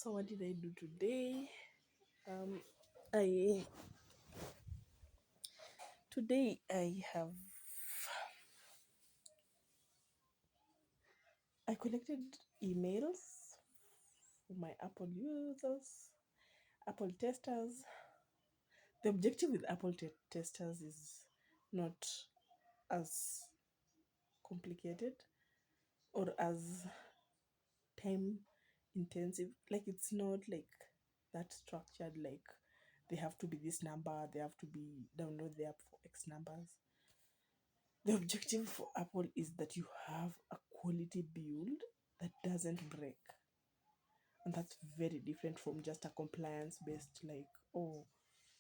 So what did I do today? Um, I today I collected emails for my Apple users, Apple testers. The objective with Apple testers is not as complicated or as time intensive. Like it's not like that structured. Like they have to be this number. They have to be download the app for X numbers. The objective for Apple is that you have a quality build that doesn't break. And that's very different from just a compliance based, like, oh,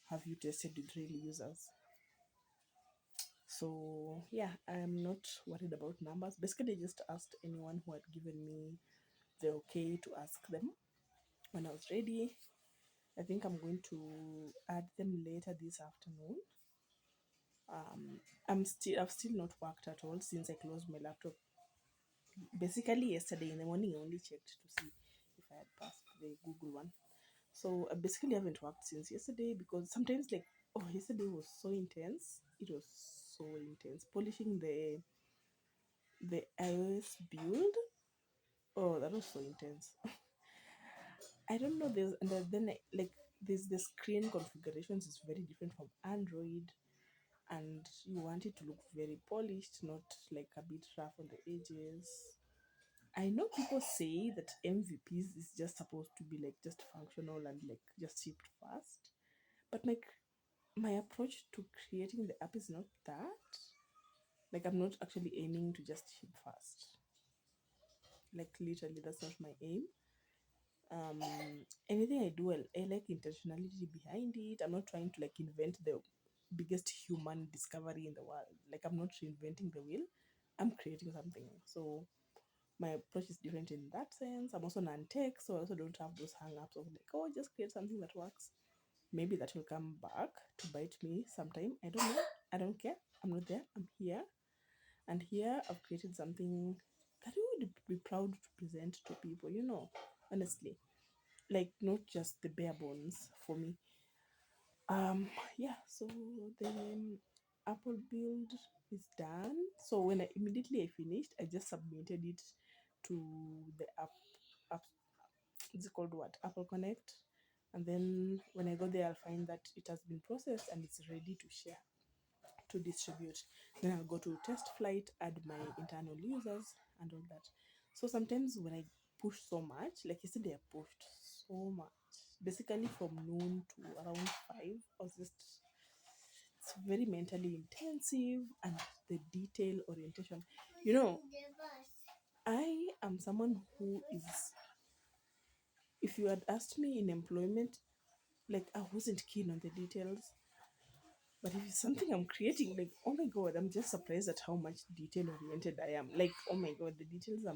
have you tested with real users? So, yeah, I'm not worried about numbers. Basically, I just asked anyone who had given me the okay to ask them when I was ready. I think I'm going to add them later this afternoon. I've still not worked at all since I closed my laptop. Basically, yesterday in the morning, I only checked to see if I had passed the Google one. So I basically haven't worked since yesterday because sometimes, like, oh, yesterday was so intense. It was so intense. Polishing the iOS build. Oh, that was so intense. I don't know. Like there's the screen configurations is very different from Android, and you want it to look very polished, not like a bit rough on the edges. I know people say that MVPs is just supposed to be like just functional and like just shipped fast, but like my approach to creating the app is not that. Like I'm not actually aiming to just ship fast. Like literally, that's not my aim. Um, Anything I do, I like intentionality behind it. I'm not trying to like invent the biggest human discovery in the world. Like I'm not reinventing the wheel. I'm creating something. So my approach is different in that sense. I'm also non-tech, so I also don't have those hang-ups of like, oh, just create something that works. Maybe that will come back to bite me sometime. I don't know. I don't care. I'm not there. I'm here. And here I've created something that I would be proud to present to people, honestly. Like not just the bare bones for me. Yeah, so the Apple build is done. So when I immediately I finished, I just submitted it to the app it's called what? Apple Connect. And then when I go there, I'll find that it has been processed and it's ready to share, to distribute. Then I'll go to test flight, add my internal users and all that. So sometimes when I push so much, like yesterday I pushed so much. Basically from noon to around 5, I was just it's very mentally intensive and the detail orientation. You know, I am someone who is if you had asked me in employment, like I wasn't keen on the details. But if it's something I'm creating, like, oh my god, I'm just surprised at how much detail oriented I am. Like, oh my god, the details I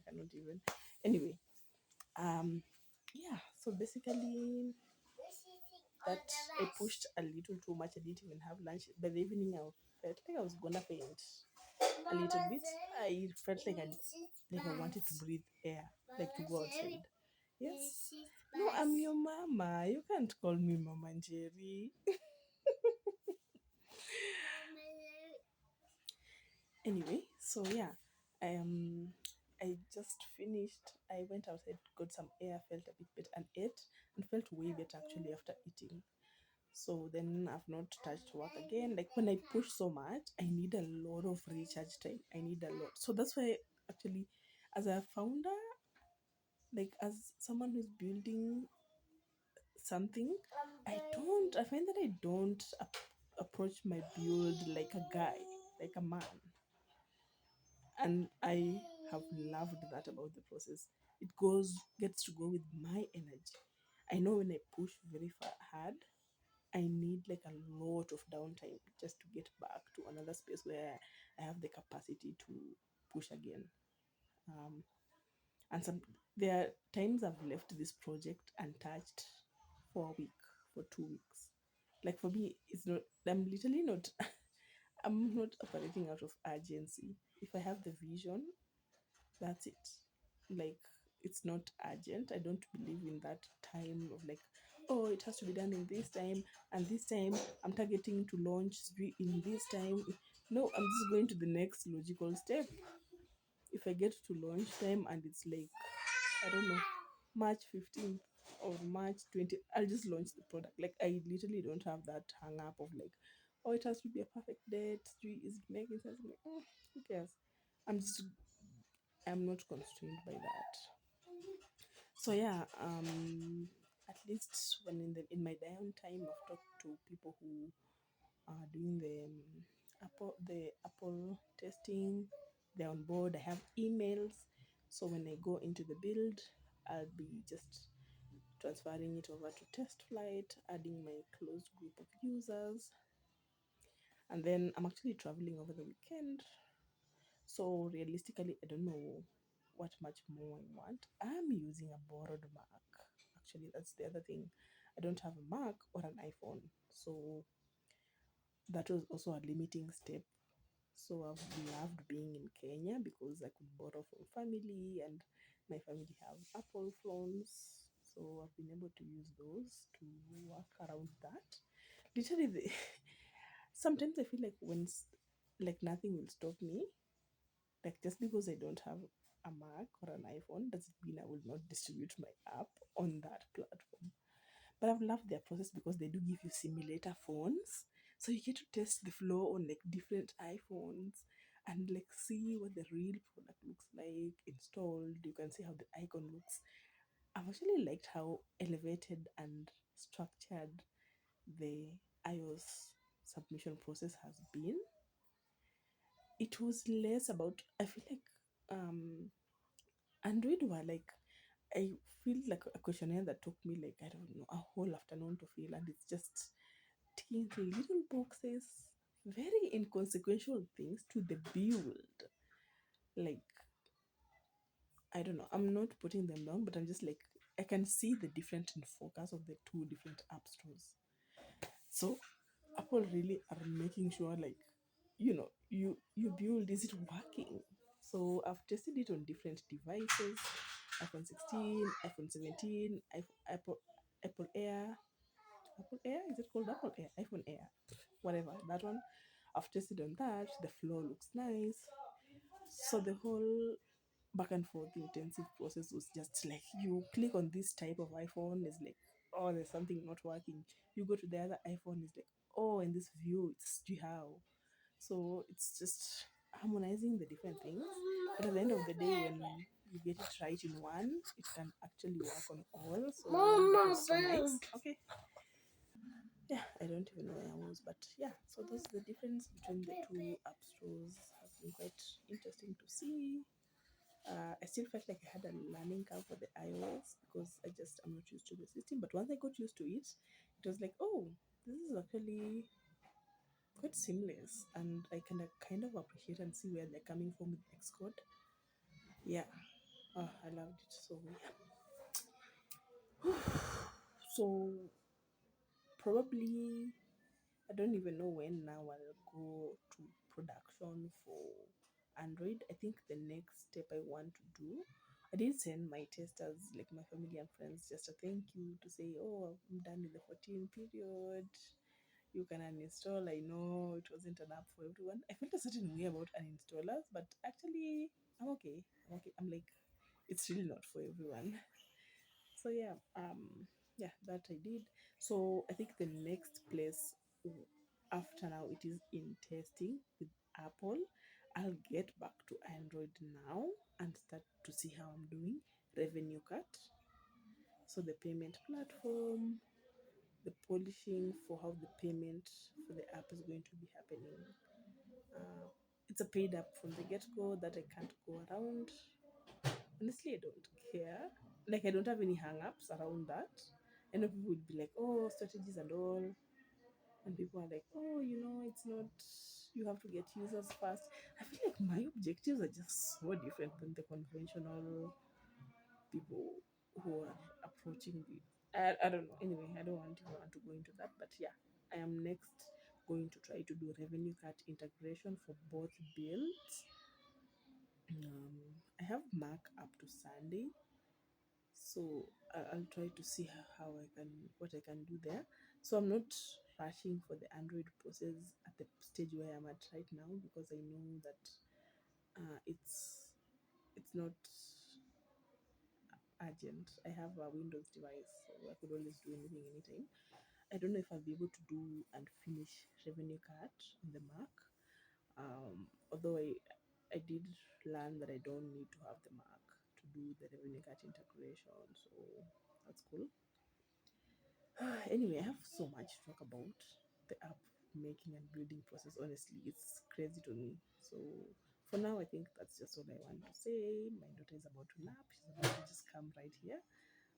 cannot even. Anyway, yeah. So basically, that I pushed a little too much. I didn't even have lunch. By the evening, I felt like I was gonna faint a little bit. I felt like I wanted to breathe air, like to go outside. Yes. No, I'm your mama. You can't call me Mama Jerry. Anyway, so yeah, I just finished. I went outside, got some air, felt a bit better, and ate, and felt way better actually after eating. So then I've not touched work again. Like when I push so much, I need a lot of recharge time. I need a lot. So that's why actually, as a founder, like as someone who's building something, I find that I don't approach my build like a guy, like a man. And I have loved that about the process. It gets to go with my energy. I know when I push very hard, I need like a lot of downtime just to get back to another space where I have the capacity to push again. Um, and there are times I've left this project untouched for a week, for 2 weeks. Like for me, it's not. I'm literally not. I'm not operating out of urgency. If I have the vision, that's it. Like it's not urgent. I don't believe in that time of like, oh, it has to be done in this time, and this time I'm targeting to launch in this time. No, I'm just going to the next logical step. If I get to launch time and it's like, I don't know, March 15th or March 20th, I'll just launch the product. Like, I literally don't have that hang up of like, oh, it has to be a perfect date. Is it making sense? I'm like, who cares? I'm just, I'm not constrained by that. So yeah, at least when in my downtime, I've talked to people who are doing the Apple testing. They're on board. I have emails. So when I go into the build, I'll be just transferring it over to test flight, adding my closed group of users, and then I'm actually traveling over the weekend. So realistically, I don't know what much more I want. I'm using a borrowed Mac. Actually, that's the other thing. I don't have a Mac or an iPhone. So that was also a limiting step. So I've loved being in Kenya because I could borrow from family and my family have Apple phones. So I've been able to use those to work around that. Literally, sometimes I feel like like nothing will stop me. Like just because I don't have a Mac or an iPhone doesn't mean I will not distribute my app on that platform. But I've loved their process because they do give you simulator phones. So you get to test the flow on like different iPhones and like see what the real product looks like installed. You can see how the icon looks. I've actually liked how elevated and structured the iOS submission process has been. It was less about, I feel like Android were like, I feel like a questionnaire that took me like, I don't know, a whole afternoon to fill, and it's just ticking little boxes, very inconsequential things to the build. Like, I don't know, I'm not putting them down, but I'm just like, I can see the different in focus of the two different app stores. So Apple really are making sure like, you build, is it working? So I've tested it on different devices: iPhone 16, iPhone 17, Apple Air. Apple Air? Is it called Apple Air? iPhone Air. Whatever. That one. I've tested on that. The flow looks nice. So the whole back and forth intensive process was just like, you click on this type of iPhone, is like, oh, there's something not working. You go to the other iPhone, is like, oh, in this view it's how. So it's just harmonizing the different things. But at the end of the day, when you get it right in one, it can actually work on all. So that was so nice. Okay. Yeah, I don't even know where I was, but yeah. So this the difference between the two app stores has been quite interesting to see. I still felt like I had a learning curve for the iOS because I'm not used to the system. But once I got used to it, it was like, oh, this is actually quite seamless, and I can kind of appreciate and see where they're coming from with xcode. Yeah, oh, I loved it. So yeah, so probably I don't even know when now I'll go to production for Android. I think the next step I want to do, I did send my testers, like my family and friends, just a thank you to say, oh, I'm done with the 14 period. You can uninstall. I know it wasn't an app for everyone. I felt a certain way about uninstallers, but actually, I'm okay. I'm okay. I'm like, it's really not for everyone. So yeah, that I did. So I think the next place after now it is in testing with Apple. I'll get back to Android now and start to see how I'm doing. Revenue cut. So the payment platform, the polishing for how the payment for the app is going to be happening. It's a paid app from the get-go that I can't go around. Honestly, I don't care. Like, I don't have any hang-ups around that. I know people would be like, oh, strategies and all. And people are like, oh, it's not, you have to get users first. I feel like my objectives are just so different than the conventional people who are approaching the. I don't know. Anyway, I don't want to go into that. But yeah, I am next going to try to do revenue card integration for both builds. I have Mac up to Sunday. So I'll try to see how I can, what I can do there. So I'm not rushing for the Android process at the stage where I'm at right now, because I know that it's not urgent. I have a Windows device, so I could always do anything anytime. I don't know if I'll be able to do and finish Revenue Card on the Mac. Although I did learn that I don't need to have the Mac to do the Revenue Card integration, so that's cool. Anyway, I have so much to talk about the app making and building process. Honestly, it's crazy to me. So for now, I think that's just all I want to say. My daughter is about to nap. She's about to just come right here.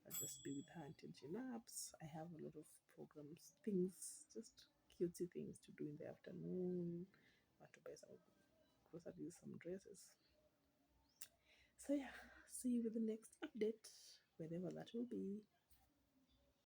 I'll just be with her until she naps. I have a lot of programs, things, just cutesy things to do in the afternoon. I want to buy some groceries, some dresses. So yeah, see you with the next update, wherever that will be.